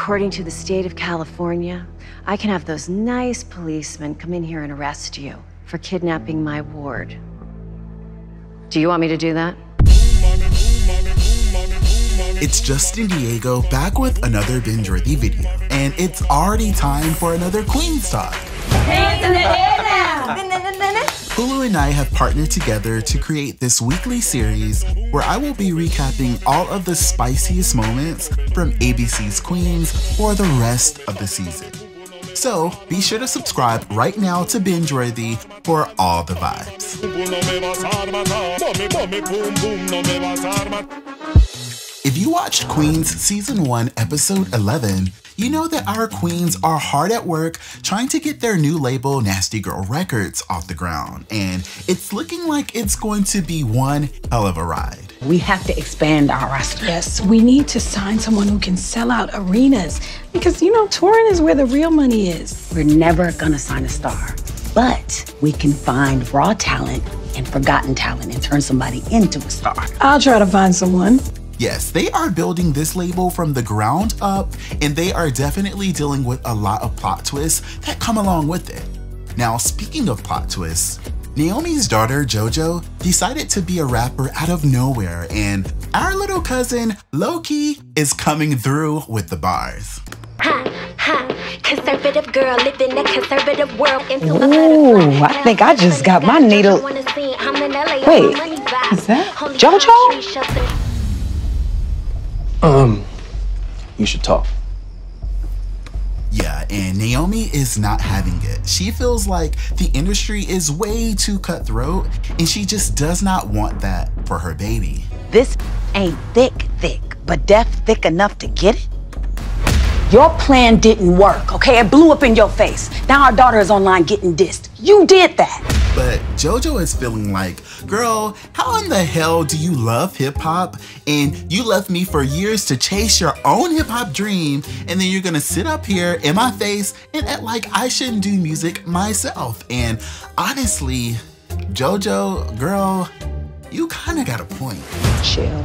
according to the state of California, I can have those nice policemen come in here and arrest you for kidnapping my ward. Do you want me to do that? It's Justin Diego back with another binge-worthy video, and it's already time for another Queens Talk. Hands in the air now! Hulu and I have partnered together to create this weekly series where I will be recapping all of the spiciest moments from ABC's Queens for the rest of the season. So be sure to subscribe right now to Bingeworthy for all the vibes. If you watched Queens Season 1, Episode 11, you know that our queens are hard at work trying to get their new label, Nasty Girl Records, off the ground. And it's looking like it's going to be one hell of a ride. We have to expand our roster. Yes, we need to sign someone who can sell out arenas. Because, you know, touring is where the real money is. We're never gonna sign a star. But we can find raw talent and forgotten talent and turn somebody into a star. I'll try to find someone. Yes, they are building this label from the ground up, and they are definitely dealing with a lot of plot twists that come along with it. Now, speaking of plot twists, Naomi's daughter, JoJo, decided to be a rapper out of nowhere, and our little cousin, Loki, is coming through with the bars. Ha, ha, conservative girl, live in a conservative world. Ooh, I think I just got my needle. Wait, is that JoJo? You should talk. Yeah, and Naomi is not having it. She feels like the industry is way too cutthroat, and she just does not want that for her baby. This ain't thick, but deaf thick enough to get it? Your plan didn't work, okay? It blew up in your face. Now our daughter is online getting dissed. You did that. But JoJo is feeling like, girl, how in the hell do you love hip-hop and you left me for years to chase your own hip-hop dream, and then you're gonna sit up here in my face and act like I shouldn't do music myself? And honestly, JoJo, girl, you kinda got a point. Chill.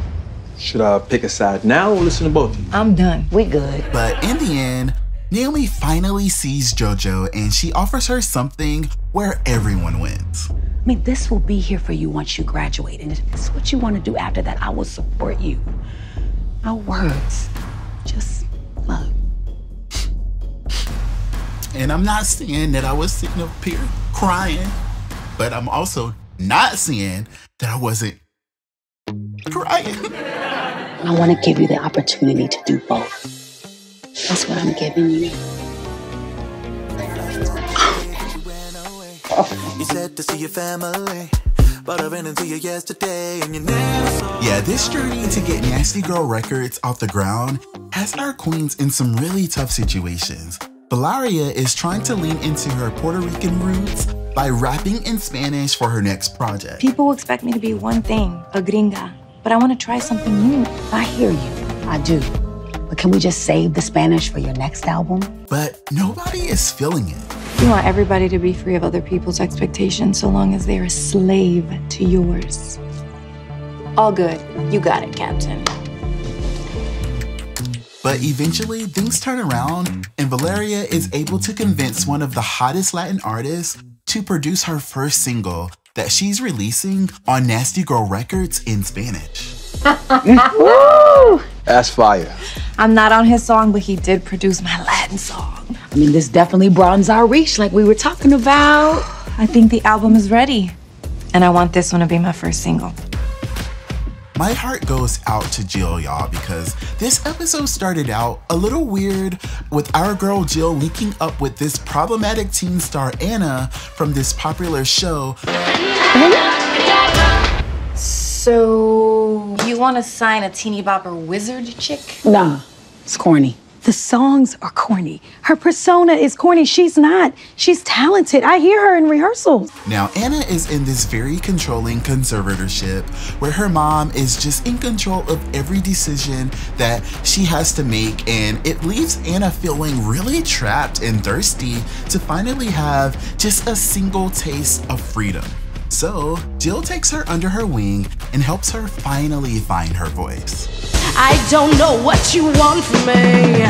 Should I pick a side now or listen to both of you? I'm done. We good. But in the end, Naomi finally sees JoJo and she offers her something where everyone wins. I mean, this will be here for you once you graduate. And if this is what you want to do after that, I will support you. No words, just love. And I'm not saying that I was sitting up here crying, but I'm also not saying that I wasn't crying. I want to give you the opportunity to do both. That's what I'm giving you. You said to see your family, but I ran into you yesterday and you never saw. Yeah, this journey to get Nasty Girl Records off the ground has our queens in some really tough situations. Valeria is trying to lean into her Puerto Rican roots by rapping in Spanish for her next project. People expect me to be one thing, a gringa, but I want to try something new. I hear you, I do. But can we just save the Spanish for your next album? But nobody is feeling it. You want everybody to be free of other people's expectations so long as they're a slave to yours. All good. You got it, Captain. But eventually, things turn around, and Valeria is able to convince one of the hottest Latin artists to produce her first single that she's releasing on Nasty Girl Records in Spanish. Woo! That's fire. I'm not on his song, but he did produce my Latin song. I mean, this definitely broadens our reach like we were talking about. I think the album is ready, and I want this one to be my first single. My heart goes out to Jill, y'all, because this episode started out a little weird with our girl Jill linking up with this problematic teen star Anna from this popular show. So, you want to sign a teeny bopper wizard chick? Nah, it's corny. The songs are corny. Her persona is corny. She's not. She's talented. I hear her in rehearsals. Now, Anna is in this very controlling conservatorship where her mom is just in control of every decision that she has to make, and it leaves Anna feeling really trapped and thirsty to finally have just a single taste of freedom. So, Jill takes her under her wing and helps her finally find her voice. I don't know what you want from me.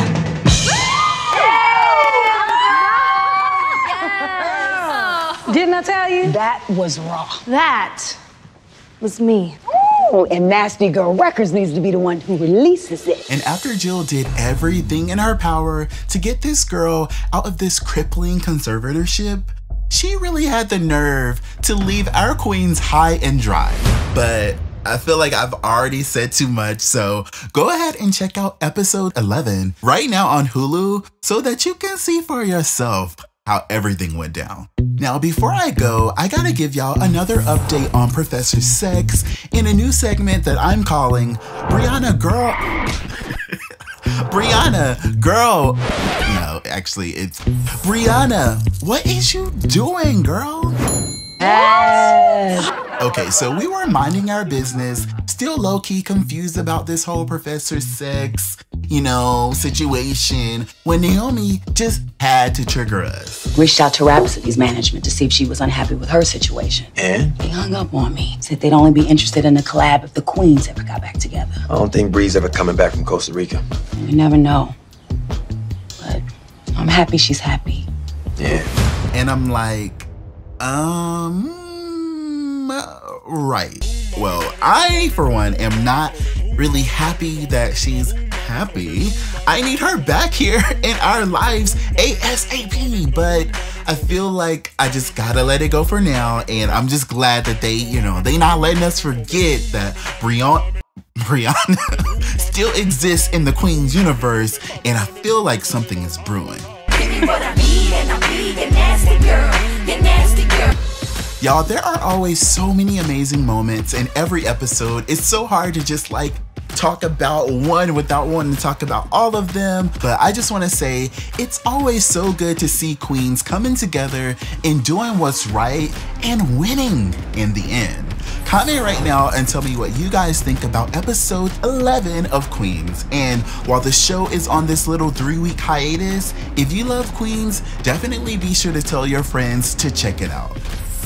tell you? That was raw. That was me. Oh, and Nasty Girl Records needs to be the one who releases it. And after Jill did everything in her power to get this girl out of this crippling conservatorship, she really had the nerve to leave our queens high and dry. But I feel like I've already said too much, so go ahead and check out episode 11 right now on Hulu so that you can see for yourself how everything went down. Now, before I go, I gotta give y'all another update on Professor Sex in a new segment that I'm calling Brianna Girl. Brianna Girl. No, actually, it's Brianna. What is you doing, girl? Okay, so we were minding our business, still low-key confused about this whole Professor Sex, situation, when Naomi just had to trigger us. Reached out to Rhapsody's management to see if she was unhappy with her situation. And? They hung up on me. Said they'd only be interested in a collab if the queens ever got back together. I don't think Bree's ever coming back from Costa Rica. You never know. But I'm happy she's happy. Yeah. And I'm like, right. Well, I, for one, am not really happy that she's happy. I need her back here in our lives ASAP, but I feel like I just gotta let it go for now, and I'm just glad that they not letting us forget that Brianna still exists in the Queen's universe, and I feel like something is brewing. Y'all, there are always so many amazing moments in every episode. It's so hard to just talk about one without wanting to talk about all of them. But I just want to say, it's always so good to see queens coming together and doing what's right and winning in the end. Comment right now and tell me what you guys think about episode 11 of Queens. And while the show is on this little 3-week hiatus, if you love Queens, definitely be sure to tell your friends to check it out.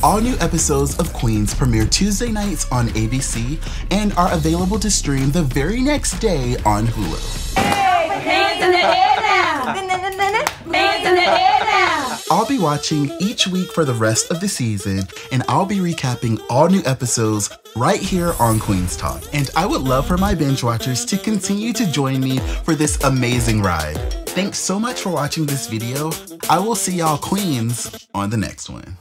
All new episodes of Queens premiere Tuesday nights on ABC and are available to stream the very next day on Hulu. Hands in the air now. Hands in the air now. I'll be watching each week for the rest of the season, and I'll be recapping all new episodes right here on Queens Talk. And I would love for my binge watchers to continue to join me for this amazing ride. Thanks so much for watching this video. I will see y'all queens on the next one.